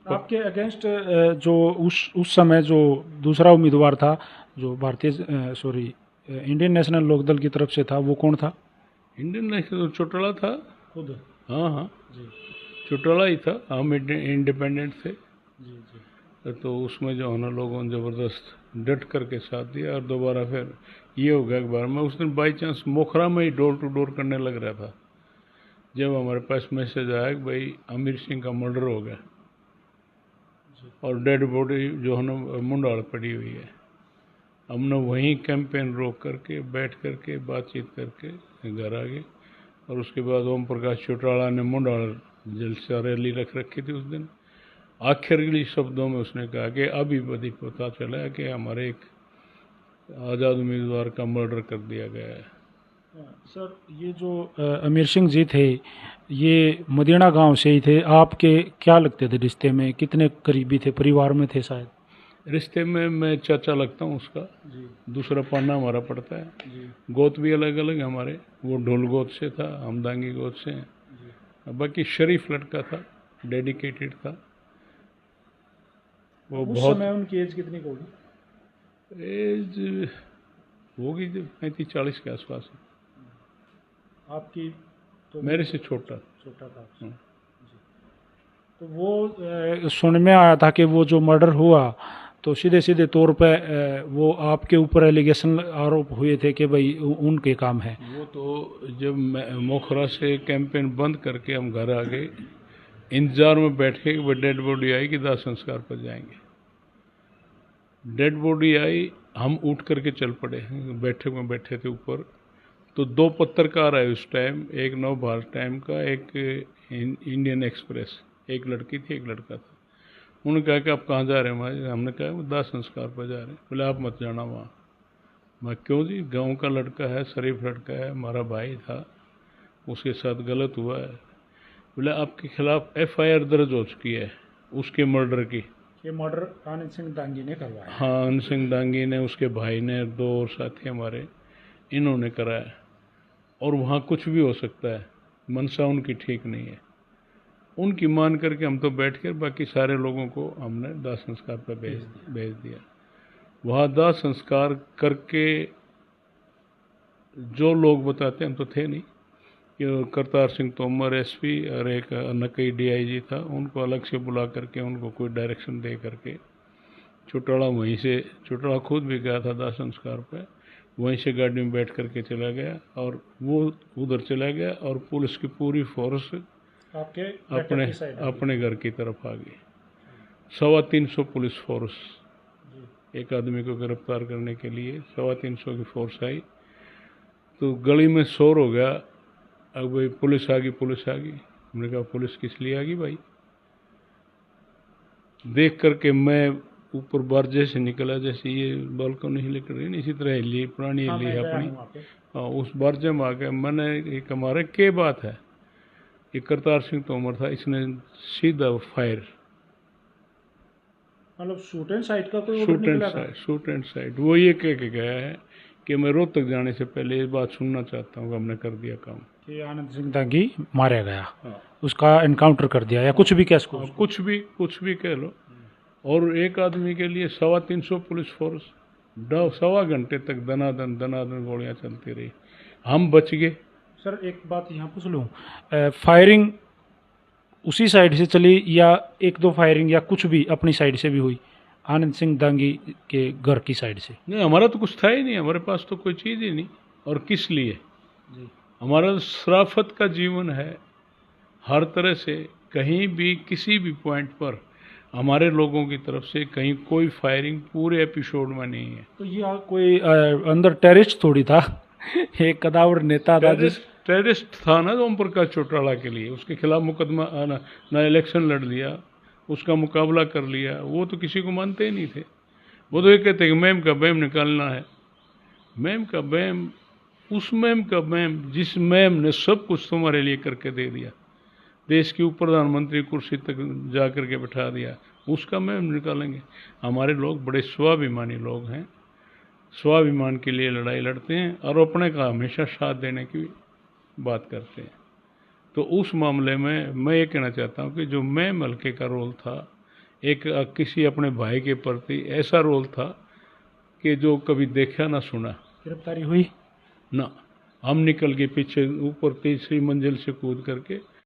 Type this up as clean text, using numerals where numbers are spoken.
आपके अगेंस्ट जो उस समय जो दूसरा उम्मीदवार था, जो भारतीय सॉरी इंडियन नेशनल लोकदल की तरफ से था, वो कौन था? इंडियन नेशनल चौटाला था। खुद? हाँ हाँ, जी चौटाला ही था। हम इंडिपेंडेंट थे। जी जी। तो उसमें जो है ना, लोगों ने ज़बरदस्त डट करके साथ दिया। और दोबारा फिर ये हो गया, एक बार मैं उस दिन बाई चांस मोखरा में ही डोर टू डोर करने लग रहा था, जब हमारे पास मैसेज आया कि भाई आमिर सिंह का मर्डर हो गया और डेड बॉडी जो है ना मुंडाल पड़ी हुई है। हमने वहीं कैंपेन रोक करके बैठ करके बातचीत करके घर आ गए। और उसके बाद ओम प्रकाश चौटाला ने मुंडाल जलसा रैली रख रखी थी उस दिन। आखिरी शब्दों में उसने कहा कि अभी बड़ी पता चला कि हमारे एक आज़ाद उम्मीदवार का मर्डर कर दिया गया है। सर, ये जो अमीर सिंह जी थे, ये मदीना गांव से ही थे। आपके क्या लगते थे रिश्ते में? कितने करीबी थे? परिवार में थे शायद? रिश्ते में मैं चाचा लगता हूँ उसका। जी दूसरा पाना हमारा पड़ता है। जी गोत भी अलग अलग हमारे। वो ढोल गोत से था, हम दांगी गोत से हैं। बाकी शरीफ लड़का था, डेडिकेटेड था वो उस बहुत। समय उनकी एज कितनी होगी? एज होगी जो 35-40 के आसपास है। आपकी? तो मेरे से छोटा। छोटा था आपसे। हाँ। जी। तो वो सुन में आया था कि वो जो मर्डर हुआ, तो सीधे सीधे तौर पे वो आपके ऊपर एलिगेशन आरोप हुए थे कि भाई उनके काम है। वो तो जब मोखरा से कैंपेन बंद करके हम घर आ गए, इंतजार में बैठे कि वो डेड बॉडी आएगी, दाह संस्कार पर जाएंगे। डेड बॉडी आई, हम उठ करके चल पड़े। बैठक में बैठे थे ऊपर। तो दो पत्रकार आए उस टाइम, एक नव भारत टाइम का, एक इंडियन एक्सप्रेस। एक लड़की थी, एक लड़का था। उन्होंने कहा कि आप कहाँ जा रहे हैं भाई? हमने कहा वो दाह संस्कार पर जा रहे हैं। बोले आप मत जाना वहाँ। मैं क्यों जी? गांव का लड़का है, शरीफ लड़का है, हमारा भाई था, उसके साथ गलत हुआ है। बोले आपके खिलाफ एफआईआर दर्ज हो चुकी है उसके मर्डर की। ये मर्डर आनंद सिंह दांगी ने करवाया? हाँ, अन सिंह दांगी ने, उसके भाई ने, दो और साथी हमारे, इन्होंने कराया। और वहाँ कुछ भी हो सकता है, मनसा उनकी ठीक नहीं है। उनकी मान करके हम तो बैठ कर बाकी सारे लोगों को हमने दाह संस्कार पर भेज दिया। वहाँ दाह संस्कार करके जो लोग बताते, हम तो थे नहीं, कि करतार सिंह तोमर एसपी और एक नकई डीआईजी था, उनको अलग से बुला करके उनको कोई डायरेक्शन दे करके चौटाला वहीं से, चौटाला खुद भी गया था दाह संस्कार पर, वहीं से गाड़ी में बैठ करके चला गया और वो उधर चला गया। और पुलिस की पूरी फोर्स आपके अपने की साइड? अपने घर की तरफ आ गई। 350 पुलिस फोर्स, जी। एक आदमी को गिरफ्तार करने के लिए 350 की फोर्स आई। तो गली में शोर हो गया, अब भाई पुलिस आ गई, पुलिस आ गई। हमने कहा पुलिस किस लिए आ गई भाई? देख करके मैं ऊपर बारजे से निकला, जैसे ये बालकनी ही निकल रही, इसी तरह हिली, पुरानी हाँ, हिली मैं है गया अपनी। हूँ वहाँ पे। हाँ, उस बारजे में आ गया। मैंने, एक हमारे के बात है, ये करतार सिंह तोमर था, इसने सीधा फायर, मतलब शूट एंड साइड का कोई ऑर्डर निकला था? Shoot and side. वो ये कह के गया है कि मैं रोहतक जाने से पहले ये बात सुनना चाहता हूँ कि हमने कर दिया काम। कि आनंद सिंह दांगी मारा गया, हाँ उसका एनकाउंटर कर दिया, या कुछ भी क्या इसको? हाँ, कुछ भी कह लो। और एक आदमी के लिए 350 पुलिस फोर्स, 1.25 घंटे तक दनादन दनादन गोलियां चलती रही। हम बच गए। सर, एक बात यहाँ पूछ लूँ, फायरिंग उसी साइड से चली, या एक दो फायरिंग या कुछ भी अपनी साइड से भी हुई, आनंद सिंह दांगी के घर की साइड से? नहीं, हमारा तो कुछ था ही नहीं, हमारे पास तो कोई चीज़ ही नहीं। और किस लिए? जी हमारा शराफत का जीवन है। हर तरह से कहीं भी किसी भी पॉइंट पर हमारे लोगों की तरफ से कहीं कोई फायरिंग पूरे एपिसोड में नहीं है। तो ये कोई अंदर टेररिस्ट थोड़ी था एक कदावर नेता था जिस... टेररिस्ट था ना ओम प्रकाश चौटाला के लिए, उसके खिलाफ मुकदमा ना इलेक्शन लड़ लिया, उसका मुकाबला कर लिया। वो तो किसी को मानते ही नहीं थे। वो तो ये कहते कि मैम का बैम निकालना है। मैम का बैम, उस मैम का बैम जिस मैम ने सब कुछ तुम्हारे लिए करके दे दिया, देश की प्रधानमंत्री कुर्सी तक जा कर के बैठा दिया, उसका मैम निकालेंगे? हमारे लोग बड़े स्वाभिमानी लोग हैं, स्वाभिमान के लिए लड़ाई लड़ते हैं और अपने का हमेशा साथ देने की बात करते हैं। तो उस मामले में मैं ये कहना चाहता हूँ कि जो मैम हल्के का रोल था, एक किसी अपने भाई के प्रति ऐसा रोल था कि जो कभी देखा ना सुना गिरफ्तारी हुई? ना। हम निकल के पीछे ऊपर तीसरी मंजिल से कूद करके